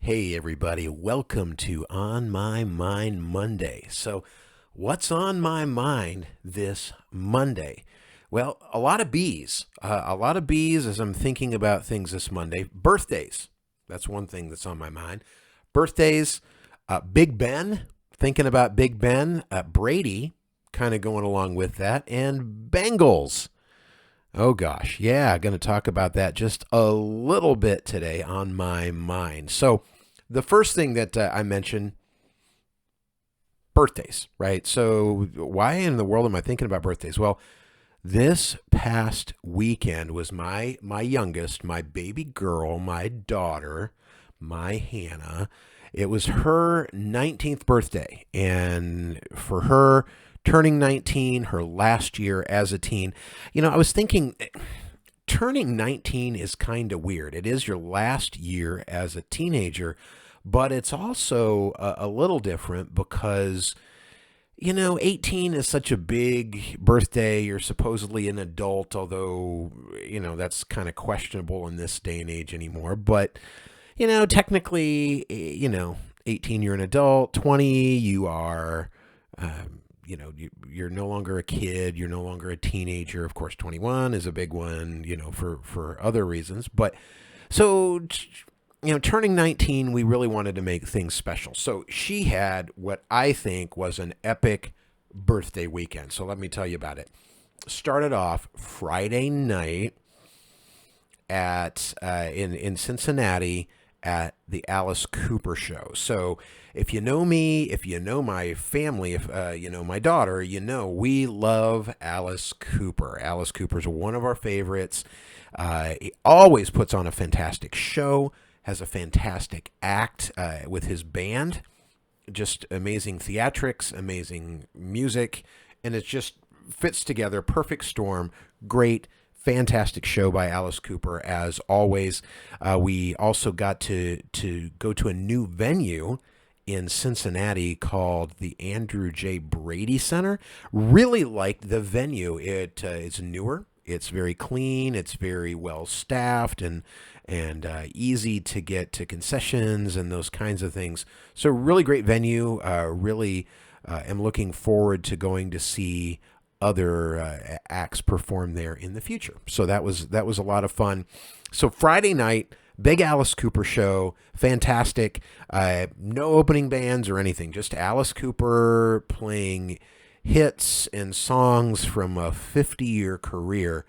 Hey, everybody, welcome to On My Mind Monday. So, what's on my mind this Monday? Well, a lot of bees. A lot of bees as I'm thinking about things this Monday. Birthdays. That's one thing that's on my mind. Birthdays, Big Ben, thinking about Big Ben, Brady, kind of going along with that, and Bengals. Oh gosh, yeah, going to talk about that just a little bit today on my mind. So, the first thing that I mentioned, birthdays, right? So, why in the world am I thinking about birthdays? Well, this past weekend was my youngest, my baby girl, my daughter, my Hannah. It was her 19th birthday, and for her turning 19, her last year as a teen, I was thinking turning 19 is kind of weird. It is your last year as a teenager, but it's also a little different because 18 is such a big birthday. You're supposedly an adult, although, that's kind of questionable in this day and age anymore. But, technically, 18, you're an adult. 20, you are, you're no longer a kid. You're no longer a teenager. Of course, 21 is a big one, for other reasons. But so turning 19, we really wanted to make things special. So she had what I think was an epic birthday weekend. So let me tell you about it. Started off Friday night at in Cincinnati at the Alice Cooper show. So if you know me, if you know my family, if you know my daughter, we love Alice Cooper. Alice Cooper's one of our favorites. He always puts on a fantastic show, has a fantastic act with his band, just amazing theatrics, amazing music, and it just fits together, perfect storm, great, fantastic show by Alice Cooper as always. We also got to go to a new venue in Cincinnati called the Andrew J. Brady Center. Really liked the venue. It's newer. It's very clean. It's very well staffed and easy to get to concessions and those kinds of things. So really great venue. Really am looking forward to going to see other acts perform there in the future. So that was a lot of fun. So Friday night, big Alice Cooper show, fantastic. No opening bands or anything, just Alice Cooper playing hits and songs from a 50-year career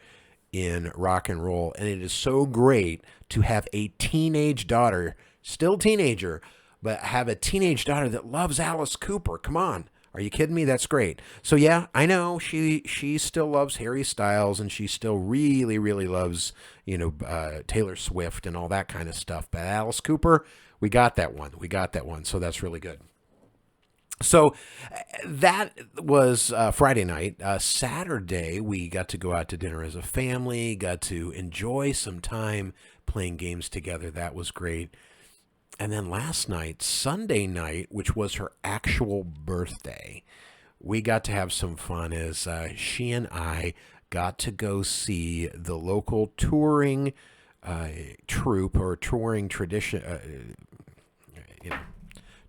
in rock and roll. And it is so great to have a teenage daughter, still teenager, but have a teenage daughter that loves Alice Cooper. Come on. Are you kidding me? That's great. So yeah, I know she still loves Harry Styles and she still really, really loves, Taylor Swift and all that kind of stuff. But Alice Cooper, we got that one. We got that one. So that's really good. So that was Friday night. Saturday, we got to go out to dinner as a family, got to enjoy some time playing games together. That was great. And then last night, Sunday night, which was her actual birthday, we got to have some fun as she and I got to go see the local touring troupe or touring tradition,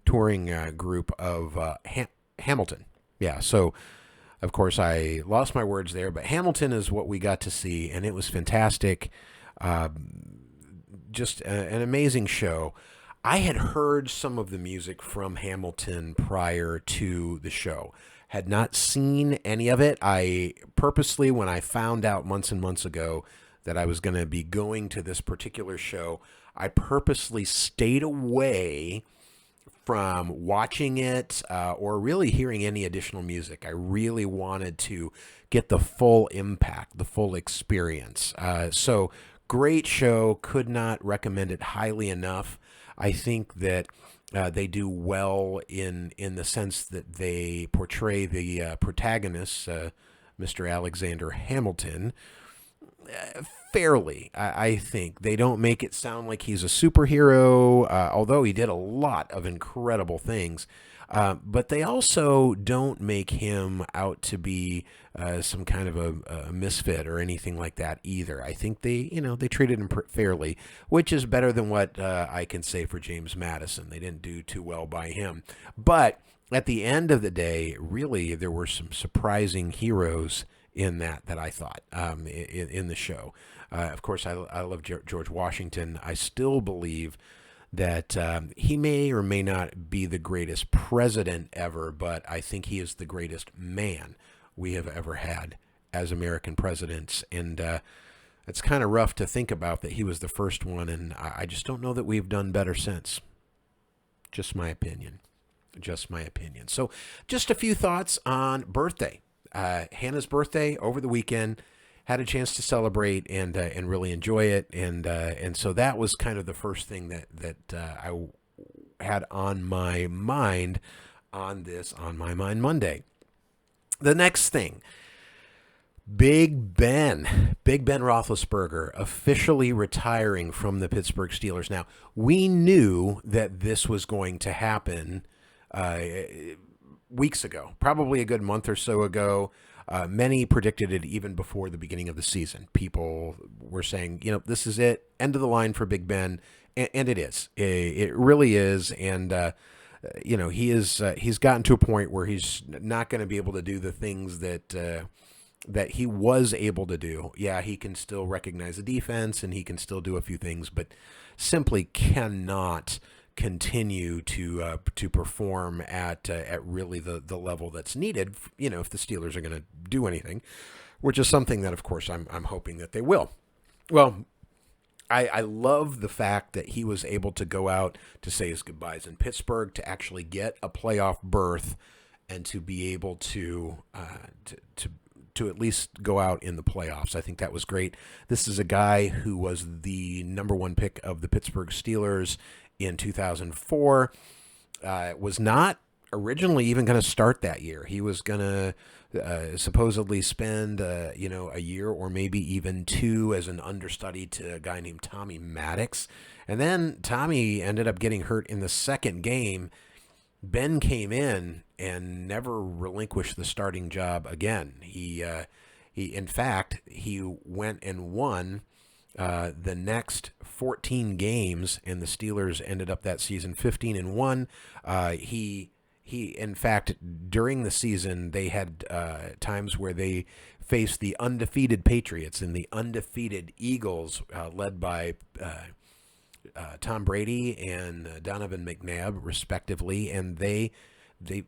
touring group of Hamilton. Yeah, so of course I lost my words there, but Hamilton is what we got to see, and it was fantastic. Just an amazing show. I had heard some of the music from Hamilton prior to the show. Had not seen any of it. I purposely, when I found out months and months ago that I was going to be going to this particular show, I purposely stayed away from watching it or really hearing any additional music. I really wanted to get the full impact, the full experience. So great show. Could not recommend it highly enough. I think that they do well in the sense that they portray the protagonist, Mr. Alexander Hamilton, fairly. I think they don't make it sound like he's a superhero, although he did a lot of incredible things. But they also don't make him out to be some kind of a misfit or anything like that either. I think they treated him fairly, which is better than what I can say for James Madison. They didn't do too well by him. But at the end of the day, really, there were some surprising heroes in that I thought in the show. Of course, I love George Washington. I still believe that he may or may not be the greatest president ever, but I think he is the greatest man we have ever had as American presidents. And it's kind of rough to think about that he was the first one, and I just don't know that we've done better since. Just my opinion. Just my opinion. So just a few thoughts on birthday. Hannah's birthday over the weekend. Had a chance to celebrate and really enjoy it, and so that was kind of the first thing that I had on my mind on my mind Monday. The next thing, Big Ben Roethlisberger officially retiring from the Pittsburgh Steelers. Now we knew that this was going to happen weeks ago, probably a good month or so ago. Many predicted it even before the beginning of the season. People were saying, this is it, end of the line for Big Ben, and it is. It really is, and he's gotten to a point where he's not going to be able to do the things that he was able to do. Yeah, he can still recognize the defense, and he can still do a few things, but simply cannot continue to perform at really the level that's needed, if the Steelers are going to do anything, which is something that, of course, I'm hoping that they will. Well, I love the fact that he was able to go out to say his goodbyes in Pittsburgh, to actually get a playoff berth, and to be able to at least go out in the playoffs. I think that was great. This is a guy who was the number one pick of the Pittsburgh Steelers in 2004, was not originally even going to start that year. He was going to supposedly spend, a year or maybe even two as an understudy to a guy named Tommy Maddox. And then Tommy ended up getting hurt in the second game. Ben came in and never relinquished the starting job again. He in fact, he went and won the next 14 games, and the Steelers ended up that season 15-1. He in fact, during the season, they had times where they faced the undefeated Patriots and the undefeated Eagles, led by Tom Brady and Donovan McNabb, respectively, and they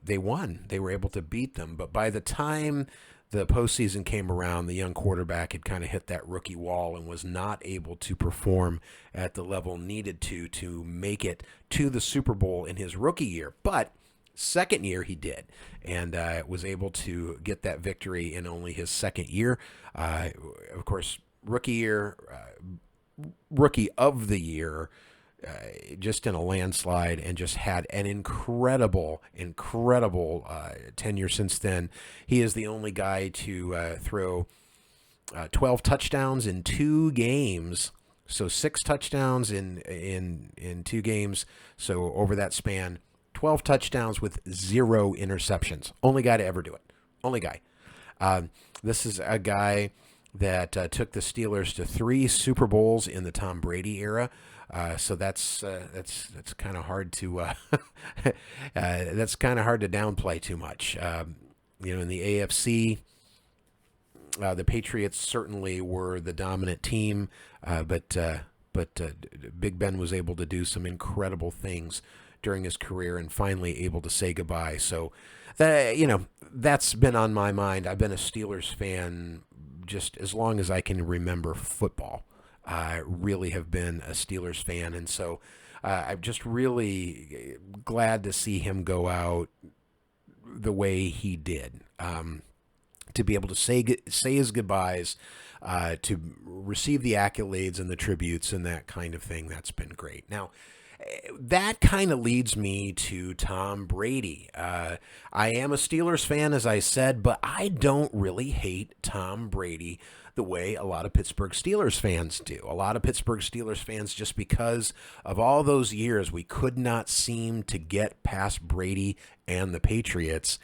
won. They were able to beat them, but by the time the postseason came around, the young quarterback had kind of hit that rookie wall and was not able to perform at the level needed to make it to the Super Bowl in his rookie year. But second year he did, and was able to get that victory in only his second year. Of course, rookie year, rookie of the year, just in a landslide, and just had an incredible tenure since then. He is the only guy to throw 12 touchdowns in 2 games. So 6 touchdowns in 2 games. So over that span, 12 touchdowns with 0 interceptions. Only guy to ever do it. Only guy. This is a guy that took the Steelers to 3 Super Bowls in the Tom Brady era. So that's kind of hard to that's kind of hard to downplay too much. In the AFC, the Patriots certainly were the dominant team, but Big Ben was able to do some incredible things during his career, and finally able to say goodbye. So that's been on my mind. I've been a Steelers fan just as long as I can remember football. I really have been a Steelers fan, and so I'm just really glad to see him go out the way he did. To be able to say his goodbyes, to receive the accolades and the tributes and that kind of thing, that's been great. Now, that kind of leads me to Tom Brady. I am a Steelers fan, as I said, but I don't really hate Tom Brady the way a lot of Pittsburgh Steelers fans do. A lot of Pittsburgh Steelers fans, just because of all those years we could not seem to get past Brady and the Patriots,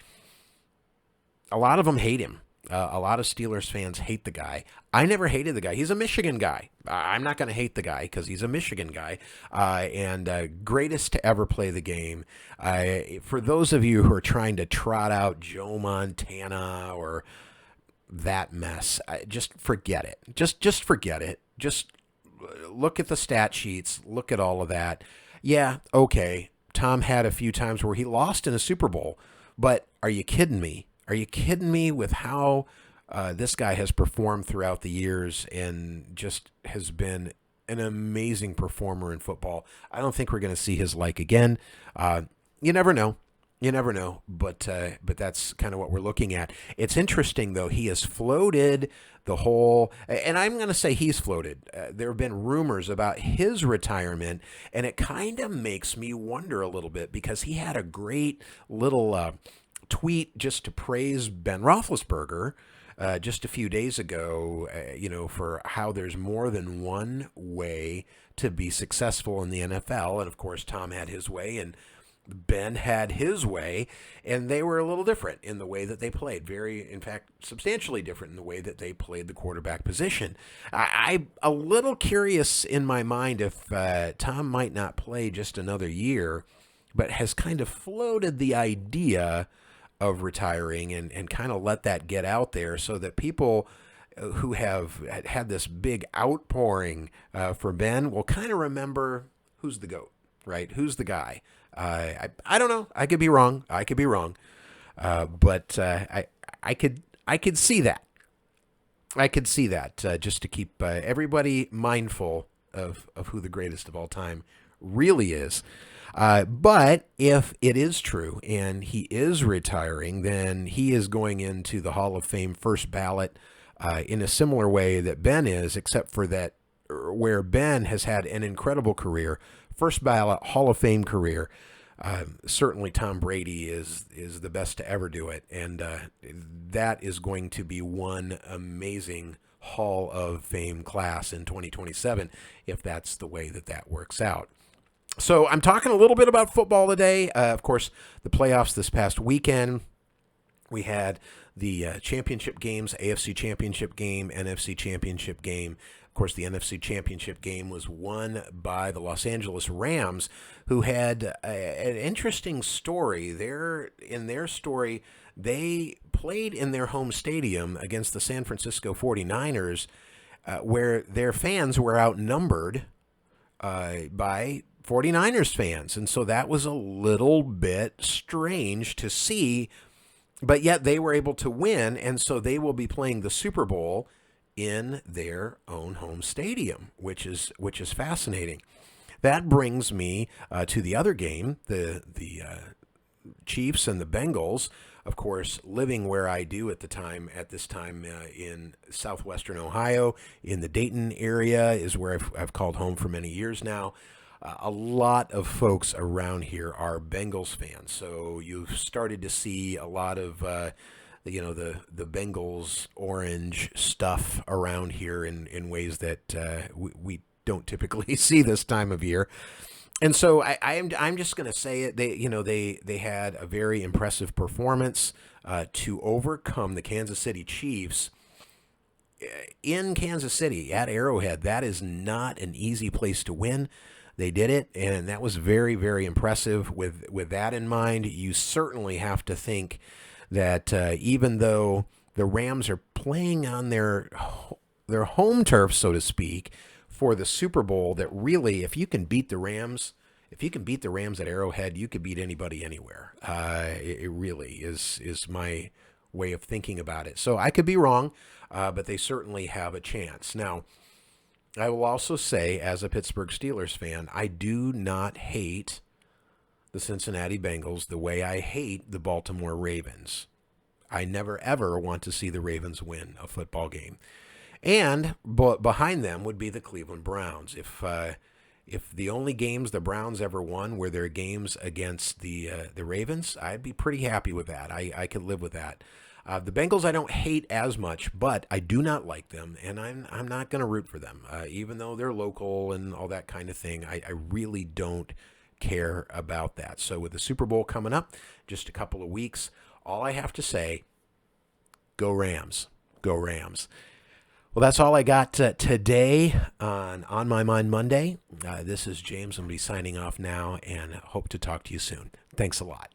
a lot of them hate him. A lot of Steelers fans hate the guy. I never hated the guy. He's a Michigan guy. I'm not going to hate the guy because he's a Michigan guy, and greatest to ever play the game. For those of you who are trying to trot out Joe Montana or that mess, just forget it. Just forget it. Just look at the stat sheets. Look at all of that. Yeah, okay. Tom had a few times where he lost in a Super Bowl, but are you kidding me? Are you kidding me with how this guy has performed throughout the years and just has been an amazing performer in football? I don't think we're going to see his like again. You never know. You never know, but that's kind of what we're looking at. It's interesting, though. He has floated the whole, and I'm going to say he's floated. There have been rumors about his retirement, and it kind of makes me wonder a little bit because he had a great little tweet just to praise Ben Roethlisberger just a few days ago, for how there's more than one way to be successful in the NFL. And, of course, Tom had his way, and Ben had his way, and they were a little different in the way that they played. In fact, substantially different in the way that they played the quarterback position. I'm a little curious in my mind if Tom might not play just another year, but has kind of floated the idea of retiring and kind of let that get out there so that people who have had this big outpouring for Ben will kind of remember who's the GOAT, right? Who's the guy? I don't know. I could be wrong. But I could see that. I could see that just to keep everybody mindful of who the greatest of all time really is. But if it is true and he is retiring, then he is going into the Hall of Fame first ballot in a similar way that Ben is, except for that where Ben has had an incredible career, first ballot Hall of Fame career. Certainly Tom Brady is the best to ever do it, and that is going to be one amazing Hall of Fame class in 2027 if that's the way that works out. So I'm talking a little bit about football today. Of course, the playoffs this past weekend. We had the championship games, AFC championship game, NFC championship game. Of course, the NFC championship game was won by the Los Angeles Rams, who had an interesting story. In their story, they played in their home stadium against the San Francisco 49ers, where their fans were outnumbered by 49ers fans. And so that was a little bit strange to see, but yet they were able to win, and so they will be playing the Super Bowl in their own home stadium, which is fascinating. That brings me to the other game, the Chiefs and the Bengals. Of course, living where I do at this time in southwestern Ohio, in the Dayton area, is where I've called home for many years now. A lot of folks around here are Bengals fans, so you've started to see a lot of the Bengals orange stuff around here in ways that we don't typically see this time of year. And so I'm just going to say it. They had a very impressive performance to overcome the Kansas City Chiefs in Kansas City at Arrowhead. That is not an easy place to win. They did it, and that was very, very impressive. With that in mind, you certainly have to think that even though the Rams are playing on their home turf, so to speak, for the Super Bowl, that really, if you can beat the Rams at Arrowhead, you could beat anybody anywhere. It really is my way of thinking about it. So I could be wrong, but they certainly have a chance. Now, I will also say, as a Pittsburgh Steelers fan, I do not hate the Cincinnati Bengals the way I hate the Baltimore Ravens. I never, ever want to see the Ravens win a football game. And behind them would be the Cleveland Browns. If the only games the Browns ever won were their games against the Ravens, I'd be pretty happy with that. I could live with that. The Bengals I don't hate as much, but I do not like them, and I'm not going to root for them, even though they're local and all that kind of thing. I really don't care about that. So with the Super Bowl coming up, just a couple of weeks, all I have to say, go Rams, go Rams. Well, that's all I got today on My Mind Monday. This is James. I'm going to be signing off now and hope to talk to you soon. Thanks a lot.